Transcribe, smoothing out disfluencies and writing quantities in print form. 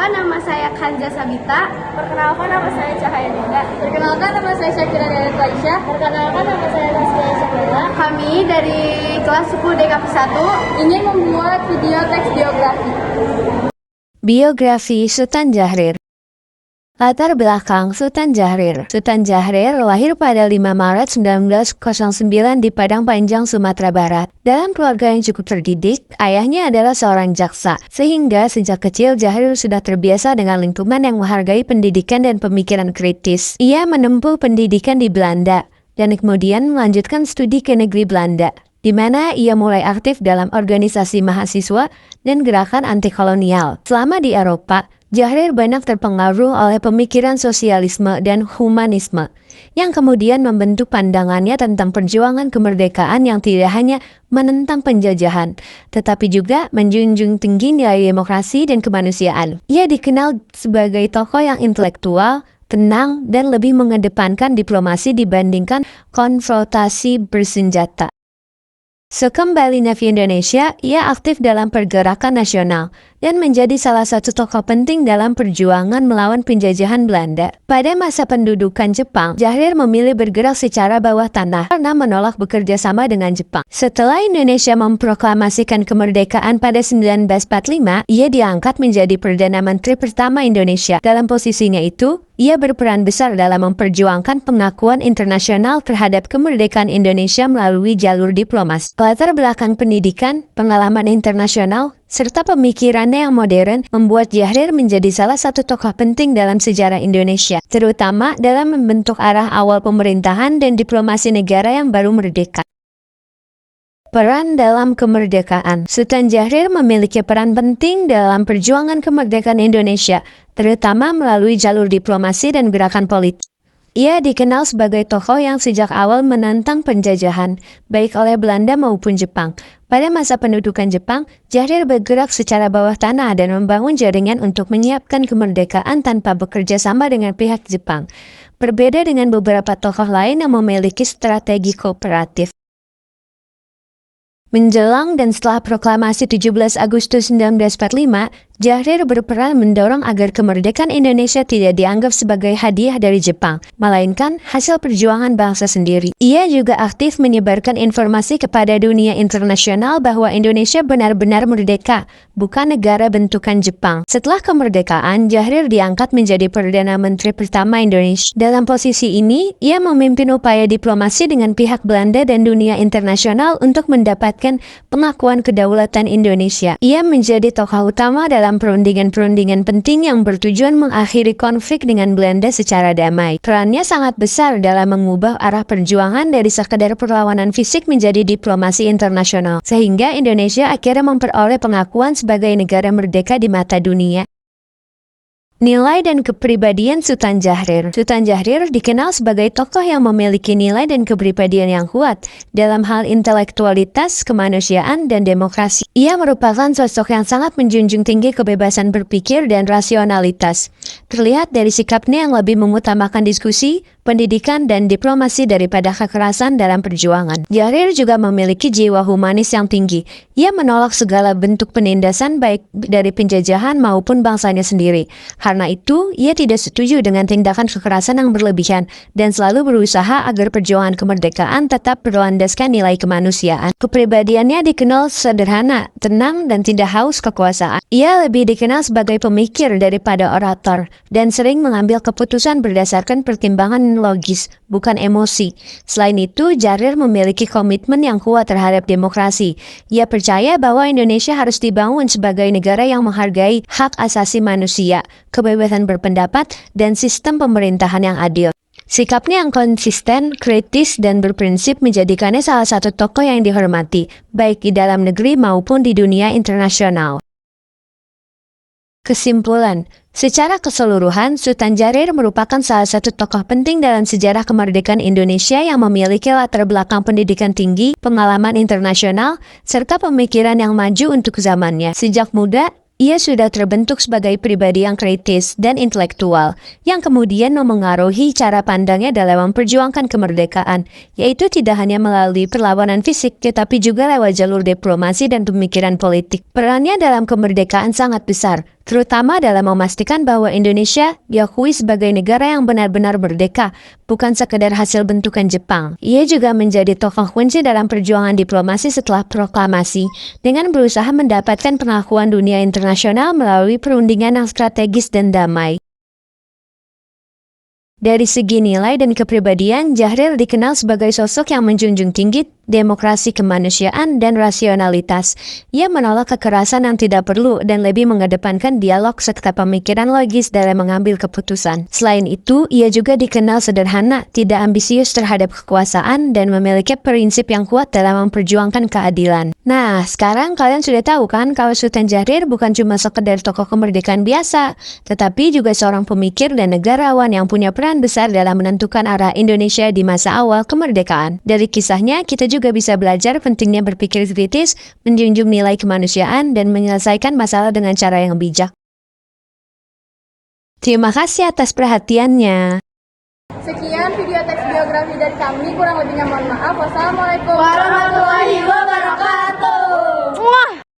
Perkenalkan, nama saya Kanza Sabita. Perkenalkan, nama saya Cahaya Dinda. Perkenalkan, nama saya Syakira Dayat Aisyah. Perkenalkan, nama saya Rizky Syakira. Kami dari kelas 10 DKV 1 ingin membuat video teks biografi. Biografi Sultan Jahrir. Latar belakang Sultan Jahrir. Sultan Jahrir lahir pada 5 Maret 1909 di Padang Panjang, Sumatera Barat. Dalam keluarga yang cukup terdidik, ayahnya adalah seorang jaksa. Sehingga sejak kecil Jahrir sudah terbiasa dengan lingkungan yang menghargai pendidikan dan pemikiran kritis. Ia menempuh pendidikan di Belanda dan kemudian melanjutkan studi ke negeri Belanda, di mana ia mulai aktif dalam organisasi mahasiswa dan gerakan anti-kolonial. Selama di Eropa, Jahrir banyak terpengaruh oleh pemikiran sosialisme dan humanisme, yang kemudian membentuk pandangannya tentang perjuangan kemerdekaan yang tidak hanya menentang penjajahan, tetapi juga menjunjung tinggi nilai demokrasi dan kemanusiaan. Ia dikenal sebagai tokoh yang intelektual, tenang, dan lebih mengedepankan diplomasi dibandingkan konfrontasi bersenjata. Sekembalinya ke Indonesia, ia aktif dalam pergerakan nasional dan menjadi salah satu tokoh penting dalam perjuangan melawan penjajahan Belanda. Pada masa pendudukan Jepang, Jahrir memilih bergerak secara bawah tanah karena menolak bekerja sama dengan Jepang. Setelah Indonesia memproklamasikan kemerdekaan pada 1945, ia diangkat menjadi Perdana Menteri pertama Indonesia. Dalam posisinya itu, ia berperan besar dalam memperjuangkan pengakuan internasional terhadap kemerdekaan Indonesia melalui jalur diplomasi. Latar belakang pendidikan, pengalaman internasional, serta pemikirannya yang modern membuat Jahrir menjadi salah satu tokoh penting dalam sejarah Indonesia, terutama dalam membentuk arah awal pemerintahan dan diplomasi negara yang baru merdeka. Peran dalam kemerdekaan. Sultan Jahrir memiliki peran penting dalam perjuangan kemerdekaan Indonesia, terutama melalui jalur diplomasi dan gerakan politik. Ia dikenal sebagai tokoh yang sejak awal menentang penjajahan, baik oleh Belanda maupun Jepang. Pada masa pendudukan Jepang, Jahrir bergerak secara bawah tanah dan membangun jaringan untuk menyiapkan kemerdekaan tanpa bekerja sama dengan pihak Jepang. Berbeda dengan beberapa tokoh lain yang memiliki strategi kooperatif. Menjelang dan setelah proklamasi 17 Agustus 1945, Jahrir berperan mendorong agar kemerdekaan Indonesia tidak dianggap sebagai hadiah dari Jepang, melainkan hasil perjuangan bangsa sendiri. Ia juga aktif menyebarkan informasi kepada dunia internasional bahwa Indonesia benar-benar merdeka, bukan negara bentukan Jepang. Setelah kemerdekaan, Jahrir diangkat menjadi Perdana Menteri pertama Indonesia. Dalam posisi ini, ia memimpin upaya diplomasi dengan pihak Belanda dan dunia internasional untuk mendapatkan pengakuan kedaulatan Indonesia. Ia menjadi tokoh utama dalam perundingan-perundingan penting yang bertujuan mengakhiri konflik dengan Belanda secara damai. Perannya sangat besar dalam mengubah arah perjuangan dari sekedar perlawanan fisik menjadi diplomasi internasional, sehingga Indonesia akhirnya memperoleh pengakuan sebagai negara merdeka di mata dunia. Nilai dan kepribadian Sultan Jahrir. Sultan Jahrir dikenal sebagai tokoh yang memiliki nilai dan kepribadian yang kuat dalam hal intelektualitas, kemanusiaan, dan demokrasi. Ia merupakan sosok yang sangat menjunjung tinggi kebebasan berpikir dan rasionalitas. Terlihat dari sikapnya yang lebih mengutamakan diskusi, pendidikan, dan diplomasi daripada kekerasan dalam perjuangan. Jahrir juga memiliki jiwa humanis yang tinggi. Ia menolak segala bentuk penindasan baik dari penjajahan maupun bangsanya sendiri. Karena itu, ia tidak setuju dengan tindakan kekerasan yang berlebihan dan selalu berusaha agar perjuangan kemerdekaan tetap berlandaskan nilai kemanusiaan. Kepribadiannya dikenal sederhana, tenang, dan tidak haus kekuasaan. Ia lebih dikenal sebagai pemikir daripada orator dan sering mengambil keputusan berdasarkan pertimbangan logis, bukan emosi. Selain itu, Jahrir memiliki komitmen yang kuat terhadap demokrasi. Ia percaya bahwa Indonesia harus dibangun sebagai negara yang menghargai hak asasi manusia, kebebasan berpendapat, dan sistem pemerintahan yang adil. Sikapnya yang konsisten, kritis, dan berprinsip menjadikannya salah satu tokoh yang dihormati, baik di dalam negeri maupun di dunia internasional. Kesimpulan, secara keseluruhan, Sultan Jahrir merupakan salah satu tokoh penting dalam sejarah kemerdekaan Indonesia yang memiliki latar belakang pendidikan tinggi, pengalaman internasional, serta pemikiran yang maju untuk zamannya. Sejak muda, ia sudah terbentuk sebagai pribadi yang kritis dan intelektual, yang kemudian memengaruhi cara pandangnya dalam memperjuangkan kemerdekaan, yaitu tidak hanya melalui perlawanan fisik, tetapi juga lewat jalur diplomasi dan pemikiran politik. Perannya dalam kemerdekaan sangat besar, terutama dalam memastikan bahwa Indonesia diakui sebagai negara yang benar-benar merdeka, bukan sekedar hasil bentukan Jepang. Ia juga menjadi tokoh kunci dalam perjuangan diplomasi setelah proklamasi, dengan berusaha mendapatkan pengakuan dunia internasional melalui perundingan yang strategis dan damai. Dari segi nilai dan kepribadian, Jahrir dikenal sebagai sosok yang menjunjung tinggi demokrasi kemanusiaan dan rasionalitas. Ia menolak kekerasan yang tidak perlu dan lebih mengedepankan dialog serta pemikiran logis dalam mengambil keputusan. Selain itu, ia juga dikenal sederhana, tidak ambisius terhadap kekuasaan, dan memiliki prinsip yang kuat dalam memperjuangkan keadilan. Nah, sekarang kalian sudah tahu kan kalau Sultan Jahrir bukan cuma sekedar tokoh kemerdekaan biasa, tetapi juga seorang pemikir dan negarawan yang punya peran besar dalam menentukan arah Indonesia di masa awal kemerdekaan. Dari kisahnya, kita juga bisa belajar pentingnya berpikir kritis, menjunjung nilai kemanusiaan, dan menyelesaikan masalah dengan cara yang bijak. Terima kasih atas perhatiannya. Sekian video teks biografi dari kami, kurang lebihnya mohon maaf. Wassalamualaikum Warahmatullahi wabarakatuh.